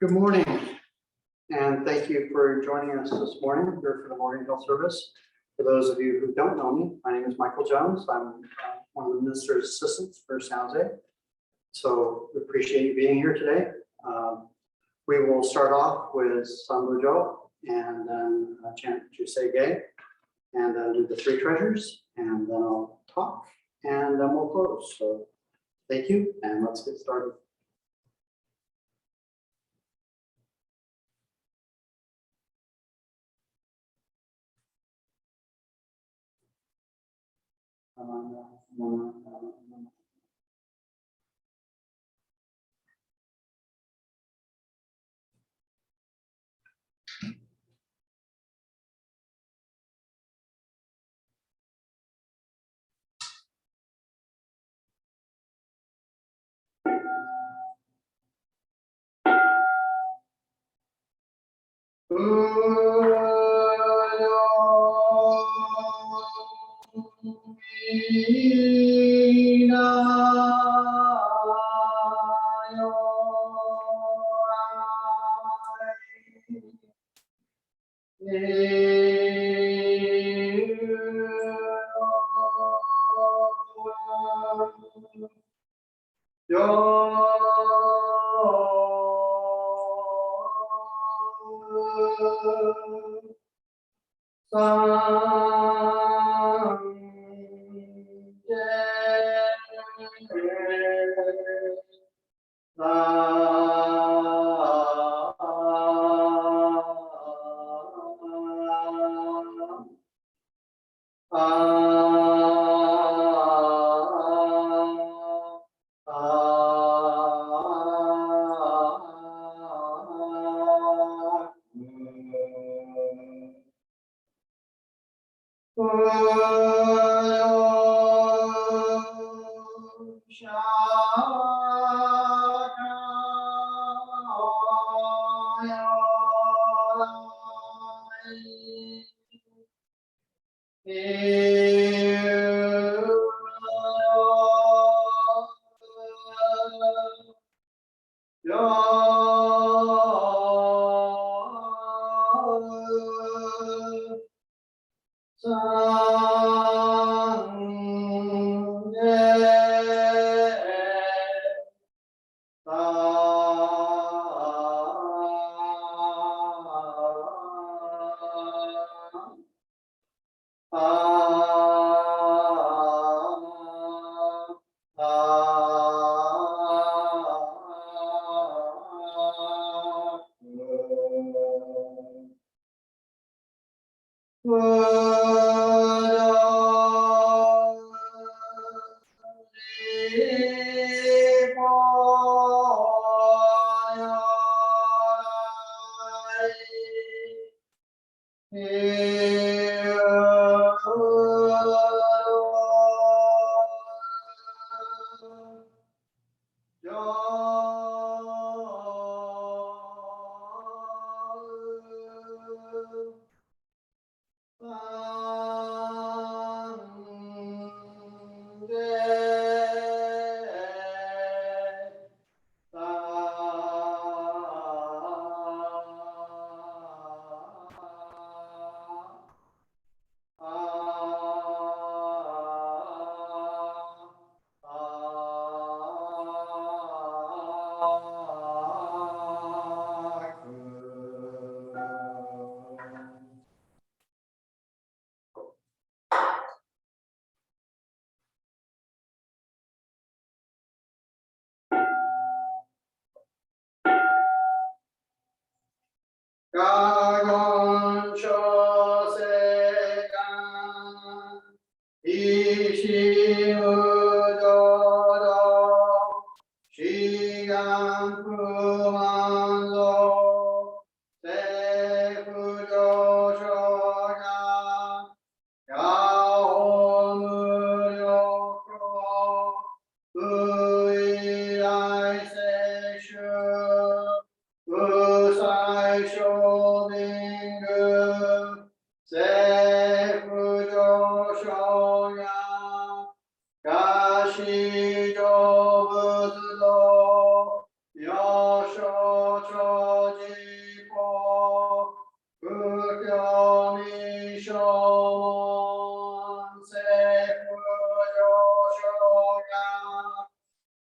Good morning, and thank you for joining us this morning here for the morning health service. For those of you who don't know me, my name is Michael Jones. I'm one of the minister's assistants for San Jose. So we appreciate you being here today. We will start off with San Lujo and then chant Jusei Gay, and then do the three treasures, and then I'll talk, and then we'll close. So thank you, and let's get started.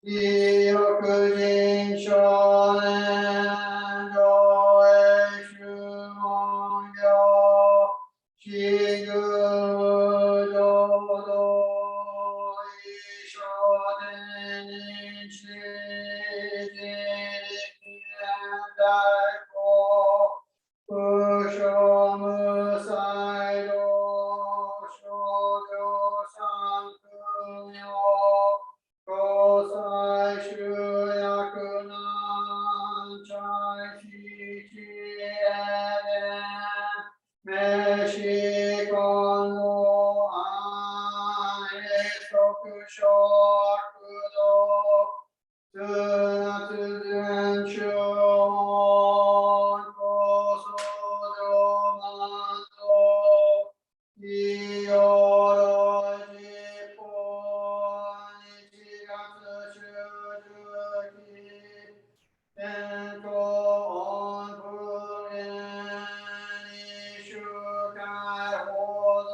意欲人少年上映主文行しぐ浄土一生天にし自力現代公不詳無才道少女三苦行高裁集約難茶七名詞官の愛特小悪道通夏全中高層上満足いよろじぽ日月終日天候温不言に周回報道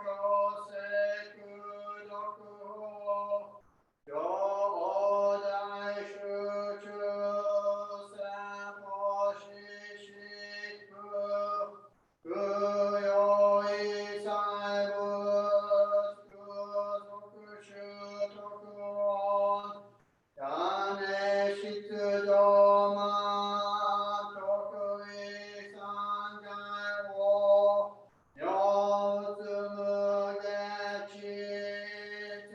強制空読法両大集中戦法施行空用意細部特殊特音屋根出動満得意三階を四つ無下地津夏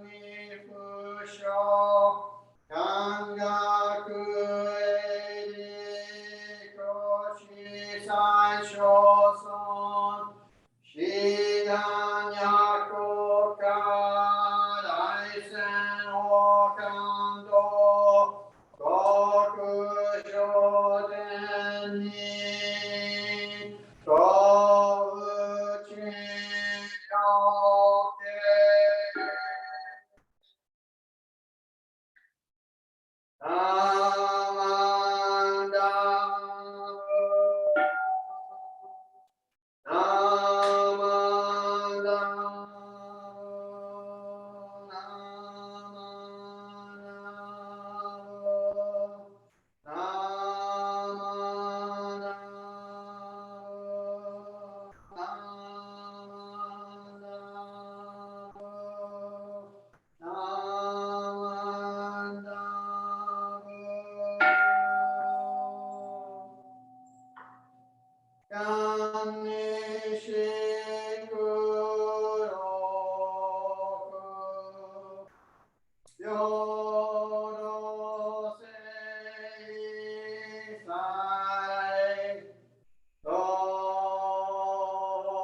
見不詳感学営利教師最小尊師団役国家大戦を感動国書伝に東宇地上家アマンダアマンダ願にしくろくよろせいさいどんご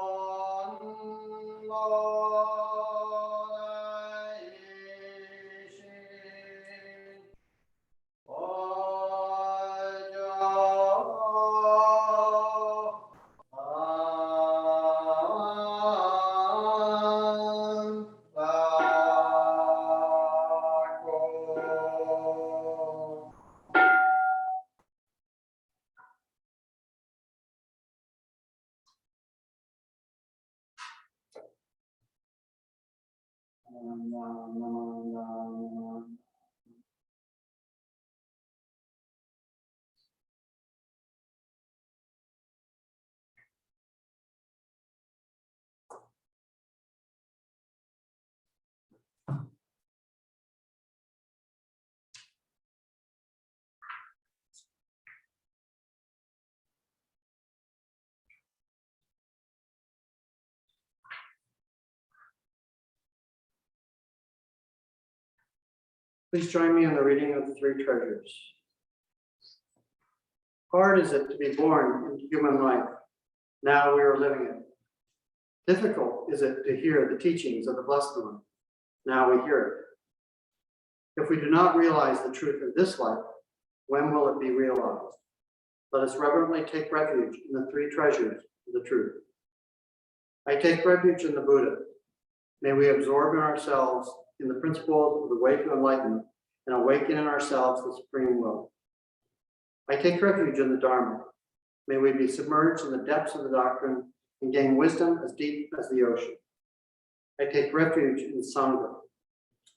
来しおじょPlease join me in the reading of the three treasures. Hard is it to be born into human life. Now we are living it. Difficult is it to hear the teachings of the Blessed One. Now we hear it. If we do not realize the truth of this life, when will it be realized? Let us reverently take refuge in the three treasures of the truth. I take refuge in the Buddha. May we absorb in ourselves in the principles of the way to enlightenment and awaken in ourselves the supreme will. I take refuge in the Dharma. May we be submerged in the depths of the doctrine and gain wisdom as deep as the ocean. I take refuge in Sangha.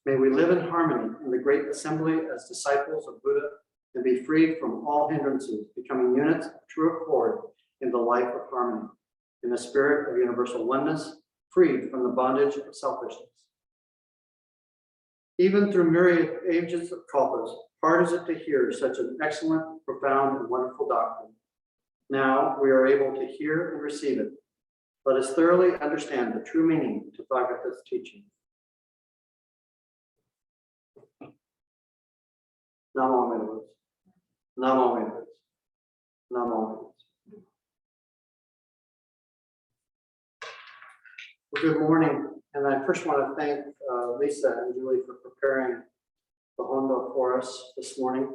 May we live in harmony in the great assembly as disciples of Buddha and be freed from all hindrances, becoming units of true accord in the life of harmony, in the spirit of universal oneness, freed from the bondage of selfishness. Even through myriad ages of kalpas, hard is it to hear such an excellent, profound, and wonderful doctrine. Now we are able to hear and receive it. Let us thoroughly understand the true meaning to Bhagavata's teaching. Namo Amitabha. Namo Amitabha. Namo Amitabha. Well, good morning, and I first want to thank Lisa and Julie for preparing the Hondo for us this morning.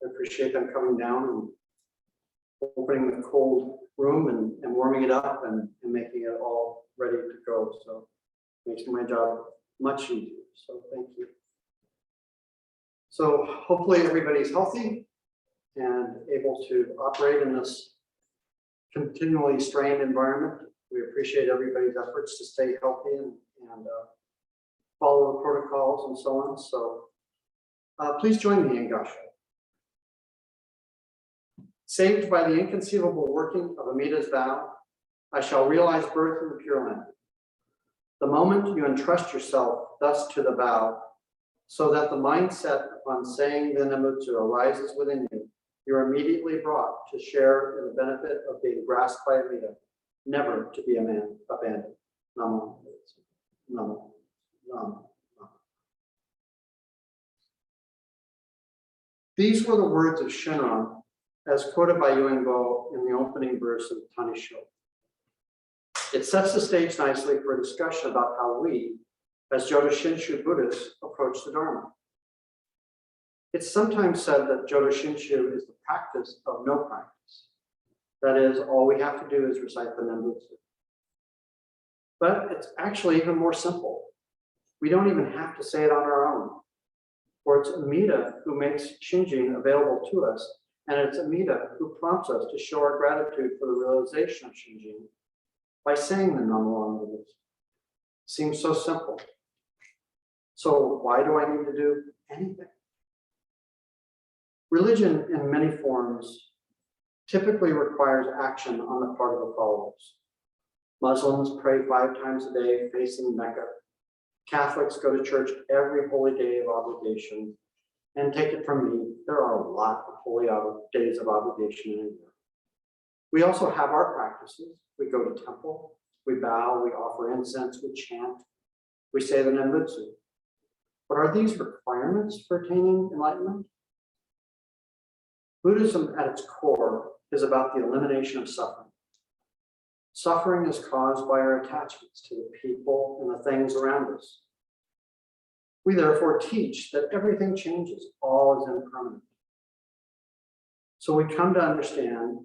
I appreciate them coming down and opening the cold room and warming it up and making it all ready to go. So it makes my job much easier. So thank you. So hopefully everybody's healthy and able to operate in this continually strained environment. We appreciate everybody's efforts to stay healthy and follow the protocols and so on. So please join me in Gasho. Saved by the inconceivable working of Amita's vow, I shall realize birth in the Pure Land. The moment you entrust yourself thus to the vow, so that the mindset upon saying the Namutsu arises within you, you're immediately brought to share in the benefit of being grasped by Amita, never to be abandoned. Namo. Namo. Namo. These were the words of Shinran, as quoted by Yuenbo in the opening verse of Tanisho. It sets the stage nicely for a discussion about how we, as Jodo Shinshu Buddhists, approach the Dharma. It's sometimes said that Jodo Shinshu is the practice of no practice. That is, all we have to do is recite the Nembutsu. But it's actually even more simple. We don't even have to say it on our own. For it's Amida who makes Shinjin available to us, and it's Amida who prompts us to show our gratitude for the realization of Shinjin by saying the Namo Amida. Seems so simple. So why do I need to do anything? Religion in many forms typically requires action on the part of the followers. Muslims pray 5 times a day facing Mecca. Catholics go to church every holy day of obligation. And take it from me, there are a lot of holy days of obligation in a year. We also have our practices. We go to temple, we bow, we offer incense, we chant, we say the Nembutsu. But are these requirements for attaining enlightenment? Buddhism at its core is about the elimination of suffering. Suffering is caused by our attachments to the people and the things around us. We therefore teach that everything changes, all is impermanent. So we come to understand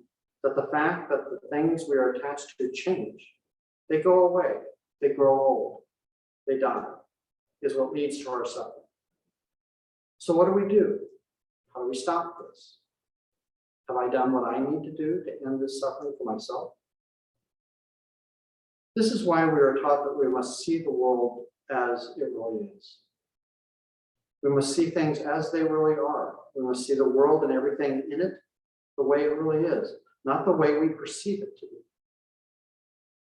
that the fact that the things we are attached to change, they go away, they grow old, they die, is what leads to our suffering. So what do? How do we stop this? Have I done what I need to do to end this suffering for myself? This is why we are taught that we must see the world as it really is. We must see things as they really are. We must see the world and everything in it the way it really is, not the way we perceive it to be.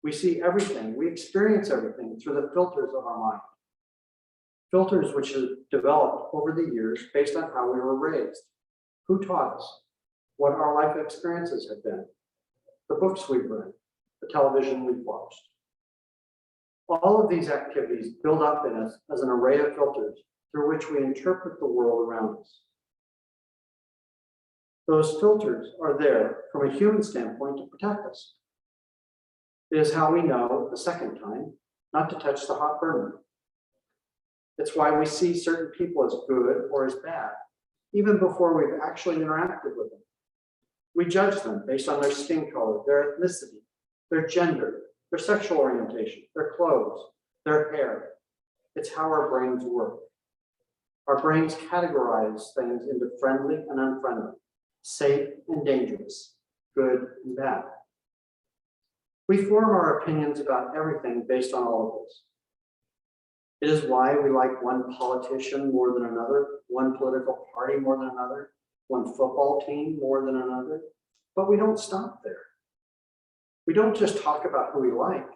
We see everything, we experience everything through the filters of our mind. Filters which have developed over the years based on how we were raised, who taught us, what our life experiences have been, the books we've read, the television we've watched. All of these activities build up in us as an array of filters through which we interpret the world around us. Those filters are there from a human standpoint to protect us. It is how we know the second time not to touch the hot burner. It's why we see certain people as good or as bad, even before we've actually interacted with them. We judge them based on their skin color, their ethnicity, their gender, their sexual orientation, their clothes, their hair. It's how our brains work. Our brains categorize things into friendly and unfriendly, safe and dangerous, good and bad. We form our opinions about everything based on all of this. It is why we like one politician more than another, one political party more than another, one football team more than another. But we don't stop there. We don't just talk about who we like.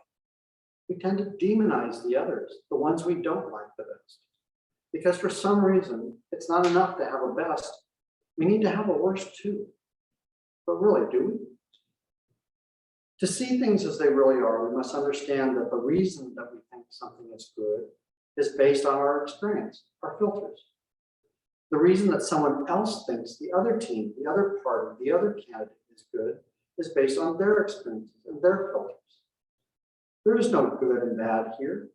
We tend to demonize the others, the ones we don't like the best. Because for some reason, it's not enough to have a best. We need to have a worst too. But really, do we? To see things as they really are, we must understand that the reason that we think something is good is based on our experience, our filters. The reason that someone else thinks the other team, the other party, the other candidate is good is based on their experiences and their filters. There is no good and bad here,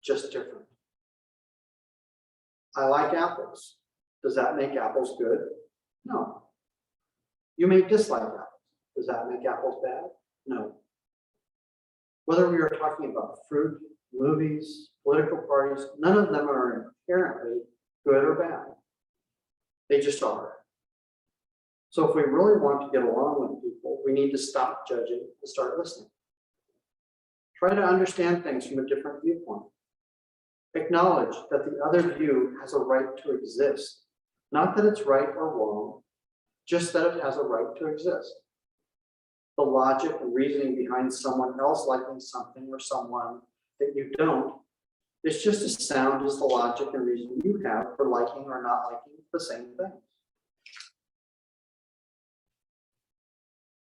just different. I like apples. Does that make apples good? No. You may dislike apples. Does that make apples bad? No. Whether we are talking about fruit, movies, political parties, none of them are inherently good or bad. They just are. So if we really want to get along with people, we need to stop judging and start listening. Try to understand things from a different viewpoint. Acknowledge that the other view has a right to exist. Not that it's right or wrong, just that it has a right to exist. The logic and reasoning behind someone else liking something or someone that you don't is just as sound as the logic and reasoning you have for liking or not liking the same thing.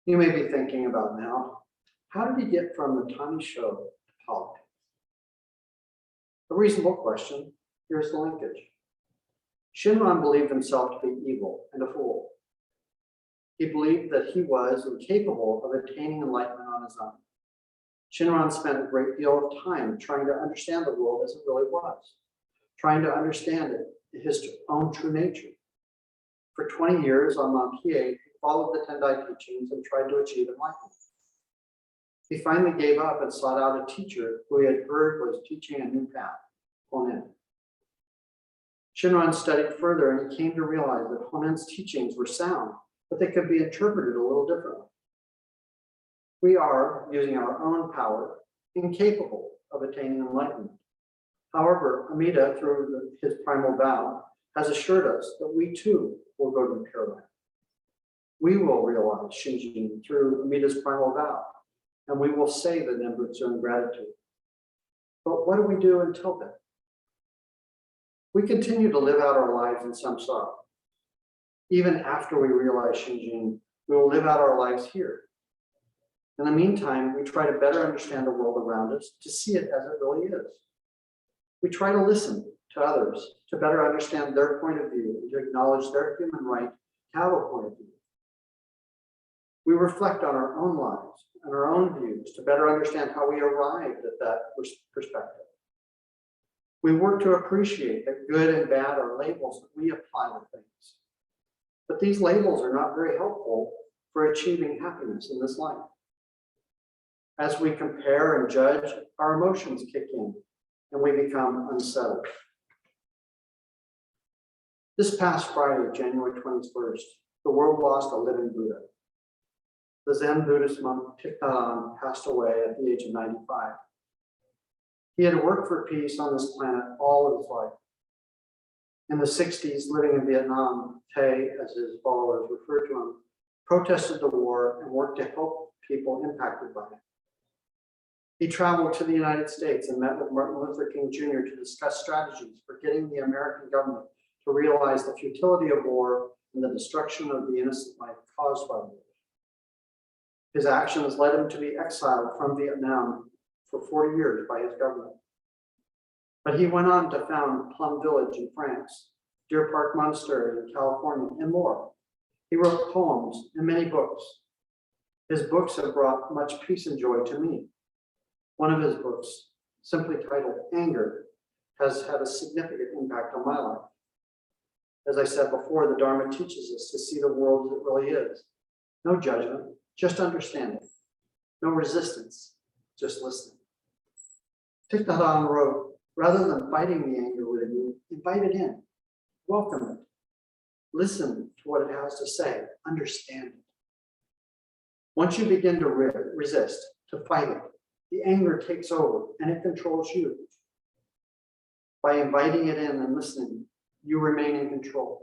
You may be thinking about now, how did he get from the tiny show to politics? A reasonable question. Here's the linkage. Shinran believed himself to be evil and a fool. He believed that he was incapable of attaining enlightenment on his own. Shinran spent a great deal of time trying to understand the world as it really was, trying to understand it, his own true nature. For 20 years on Mount Hiei, he followed the Tendai teachings and tried to achieve enlightenment. He finally gave up and sought out a teacher who he had heard was teaching a new path, Honen. Shinran studied further and he came to realize that Honen's teachings were sound, but they could be interpreted a little differently. We are, using our own power, incapable of attaining enlightenment. However, Amida, through his primal vow, has assured us that we too will go to the Pure Land. We will realize Shinjin through Amida's primal vow, and we will say the Nembutsu in gratitude. But what do we do until then? We continue to live out our lives in samsara. Even after we realize Shinjin, we will live out our lives here. In the meantime, we try to better understand the world around us, to see it as it really is. We try to listen to others, to better understand their point of view, and to acknowledge their human right to have a point of view. We reflect on our own lives and our own views to better understand how we arrived at that perspective. We work to appreciate that good and bad are labels that we apply to things. But these labels are not very helpful for achieving happiness in this life. As we compare and judge, our emotions kick in and we become unsettled. This past Friday, January 21st, the world lost a living Buddha. The Zen Buddhist monk Thich Nhat Hanh passed away at the age of 95. He had worked for peace on this planet all of his life. In the 60s, living in Vietnam, Tay, as his followers referred to him, protested the war and worked to help people impacted by it. He traveled to the United States and met with Martin Luther King Jr. to discuss strategies for getting the American government to realize the futility of war and the destruction of the innocent life caused by war. His actions led him to be exiled from Vietnam for 40 years by his government. But he went on to found Plum Village in France, Deer Park Monastery in California, and more. He wrote poems and many books. His books have brought much peace and joy to me. One of his books, simply titled Anger, has had a significant impact on my life. As I said before, the Dharma teaches us to see the world as it really is. No judgment, just understanding. No resistance, just listening. Thich Nhat Hanh wrote, rather than fighting the anger within you, invite it in, welcome it, listen to what it has to say, understand it. Once you begin to resist, to fight it. The anger takes over and it controls you. By inviting it in and listening, you remain in control.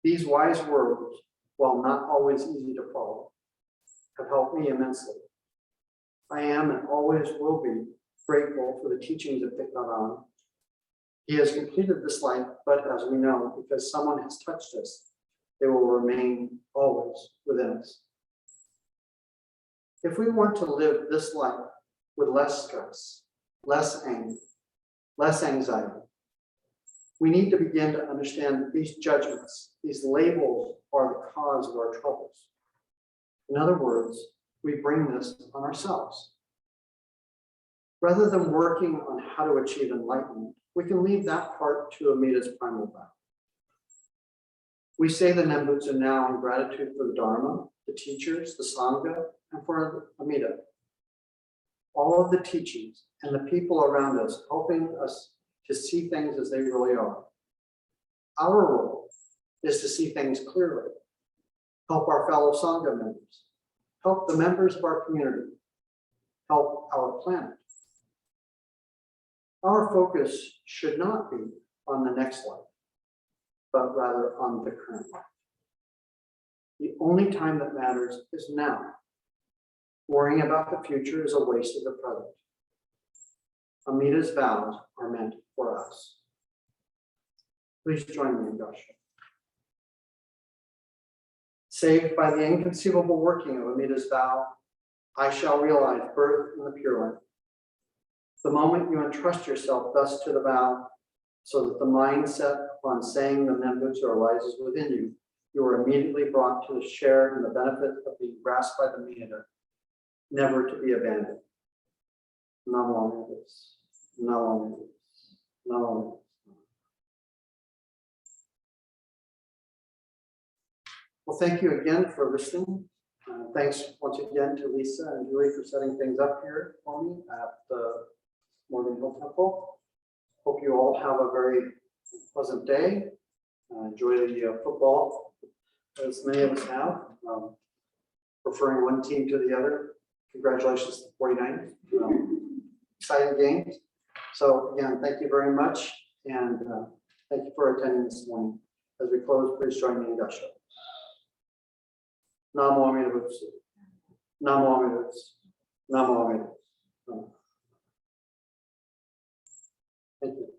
These wise words, while not always easy to follow, have helped me immensely. I am and always will be grateful for the teachings of Thich Nhat Hanh. He has completed this life, but as we know, because someone has touched us, they will remain always within us. If we want to live this life with less stress, less anger, less anxiety, we need to begin to understand that these judgments, these labels, are the cause of our troubles. In other words, we bring this on ourselves. Rather than working on how to achieve enlightenment, we can leave that part to Amita's primal vow. We say the Nembutsu now in gratitude for the Dharma, the teachers, the Sangha, and for Amita. All of the teachings and the people around us helping us to see things as they really are. Our role is to see things clearly, help our fellow Sangha members, help the members of our community, help our planet. Our focus should not be on the next life, but rather on the current life. The only time that matters is now. Worrying about the future is a waste of the present. Amita's vows are meant for us. Please join me in Gasha. Saved by the inconceivable working of Amita's vow, I shall realize birth in the Pure Land. The moment you entrust yourself thus to the vow, so that the mind set upon saying the Nembutsu arises within you, you are immediately brought to share in the benefit of being grasped by the Miyata, never to be abandoned. Namo Amida. Namo Amida. Namo Amida. Well, thank you again for listening. Thanks once again to Lisa and Julie for setting things up here for me at the Morgan Hill Temple. Hope you all have a very pleasant day. Enjoy the football, as many of us have. Preferring one team to the other. Congratulations to the 49ers. Exciting games. So again, thank you very much. And thank you for attending this morning. As we close, please join me in Gasha. Namo Amida Butsu. Namo Amida Butsu. Namo Amida Butsu. Thank you.